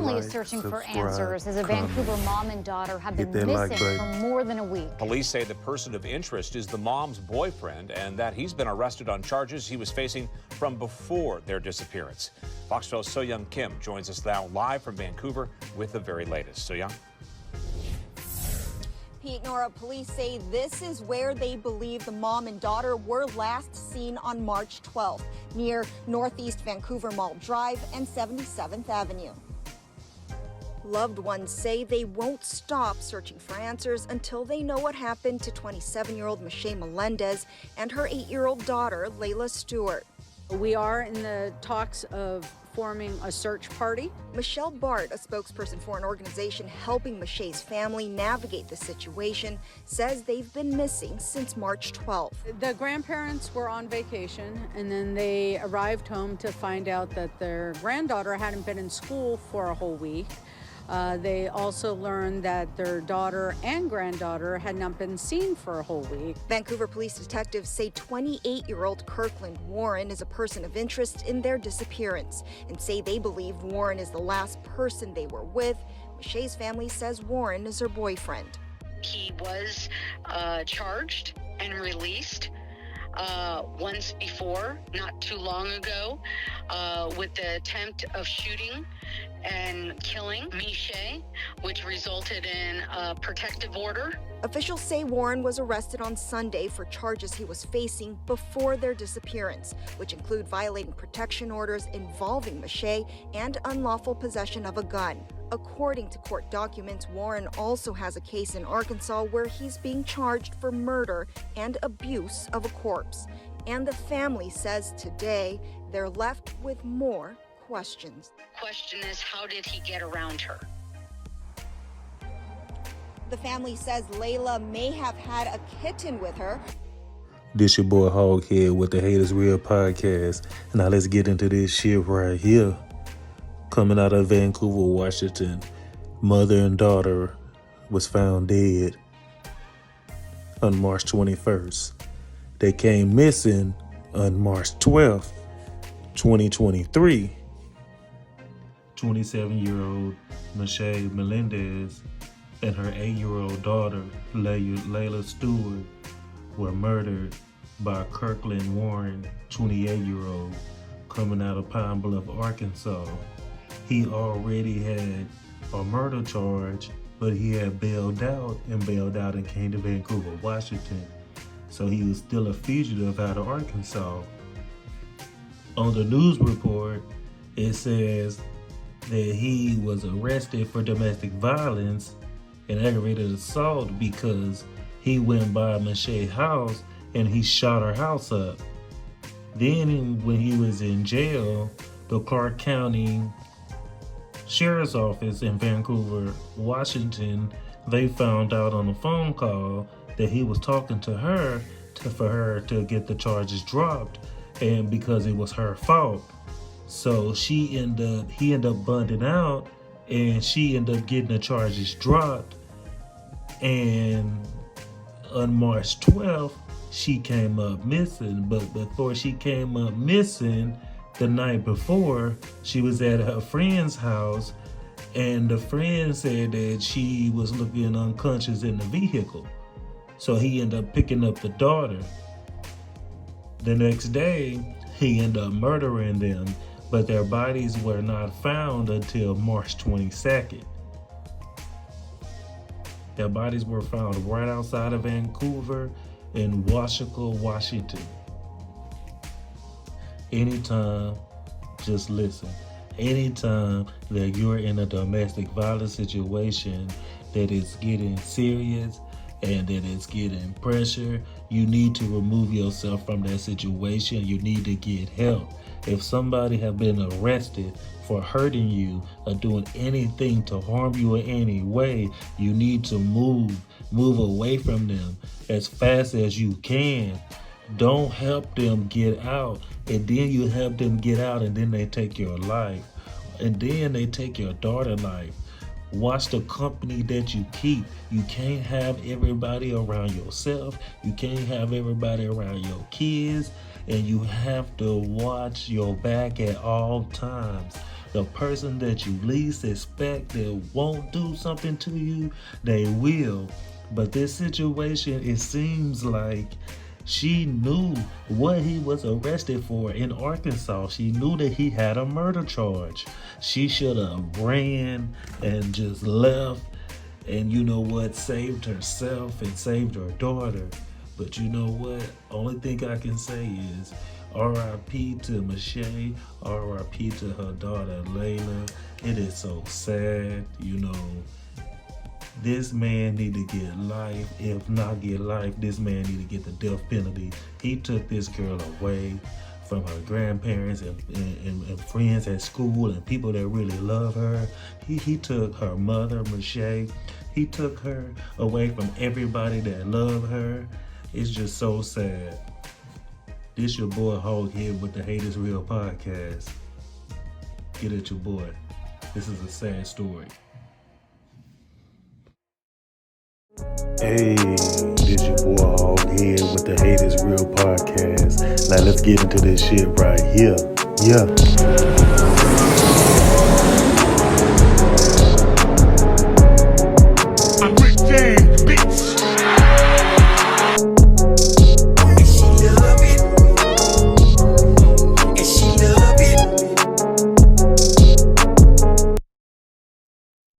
family is searching for answers as a Vancouver mom and daughter have been missing for more than a week. Police say the person of interest is the mom's boyfriend and that he's been arrested on charges he was facing from before their disappearance. Fox 12's So-Young Kim joins us now live from Vancouver with the very latest. So-Young? Pete, Nora, police say this is where they believe the mom and daughter were last seen on March 12th, near Northeast Vancouver Mall Drive and 77th Avenue. Loved ones say they won't stop searching for answers until they know what happened to 27-year-old Michelle Melendez and her 8-year-old daughter, Layla Stewart. We are in the talks of forming a search party. Michelle Bart, a spokesperson for an organization helping Michelle's family navigate the situation, says they've been missing since March 12th. The grandparents were on vacation, and then they arrived home to find out that their granddaughter hadn't been in school for a whole week. They also learned that their daughter and granddaughter had not been seen for a whole week. Vancouver police detectives say 28-year-old Kirkland Warren is a person of interest in their disappearance and say they believe Warren is the last person they were with. Michelle's family says Warren is her boyfriend. He was charged and released once before, not too long ago, with the attempt of shooting and killing Michelle, which resulted in a protective order. Officials say Warren was arrested on Sunday for charges he was facing before their disappearance, which include violating protection orders involving Michelle and unlawful possession of a gun. According to court documents, Warren also has a case in Arkansas where he's being charged for murder and abuse of a corpse. And the family says today they're left with more questions. Question is, how did he get around her? The family says Layla may have had a kitten with her. This your boy Hoghead with the Haters Real podcast. Now let's get into this shit right here. Coming out of Vancouver, Washington, mother and daughter was found dead on March 21st. They came missing on March 12th, 2023. 27-year-old Michelle Melendez and her 8-year-old daughter, Layla Stewart, were murdered by Kirkland Warren, 28-year-old, coming out of Pine Bluff, Arkansas. He already had a murder charge, but he had bailed out and came to Vancouver, Washington. So he was still a fugitive out of Arkansas. On the news report, it says that he was arrested for domestic violence and aggravated assault because he went by Michelle's house and he shot her house up. Then when he was in jail, the Clark County Sheriff's Office in Vancouver, Washington, they found out on a phone call that he was talking to her for her to get the charges dropped, and because it was her fault. So he ended up bonding out, and she ended up getting the charges dropped. And on March 12th, she came up missing. But before she came up missing, the night before, she was at her friend's house, and the friend said that she was looking unconscious in the vehicle. So he ended up picking up the daughter. The next day, he ended up murdering them, but their bodies were not found until March 22nd. Their bodies were found right outside of Vancouver in Washington, Washington. Anytime, just listen. Anytime that you're in a domestic violence situation that is getting serious and that it's getting pressure, you need to remove yourself from that situation. You need to get help. If somebody have been arrested for hurting you or doing anything to harm you in any way, you need to move away from them as fast as you can. Don't help them get out, and then you help them get out, and then they take your life, and then they take your daughter's life. Watch the company that you keep. You can't have everybody around yourself. You can't have everybody around your kids, and you have to watch your back at all times. The person that you least expect that won't do something to you, they will. But this situation, it seems like she knew what he was arrested for in Arkansas. She knew that he had a murder charge. She should have ran and just left and, you know what, saved herself and saved her daughter. But you know what? Only thing I can say is R.I.P. to Michelle, R.I.P. to her daughter Layla. It is so sad, you know. This man need to get life. If not get life, this man need to get the death penalty. He took this girl away from her grandparents and friends at school and people that really love her. He took her mother, Michelle. He took her away from everybody that love her. It's just so sad. This your boy Hog here with the Hate Is Real podcast. Get at your boy. This is a sad story. Hey, this your boy Hog here with the Hate Is Real podcast. Now let's get into this shit right here. Yeah.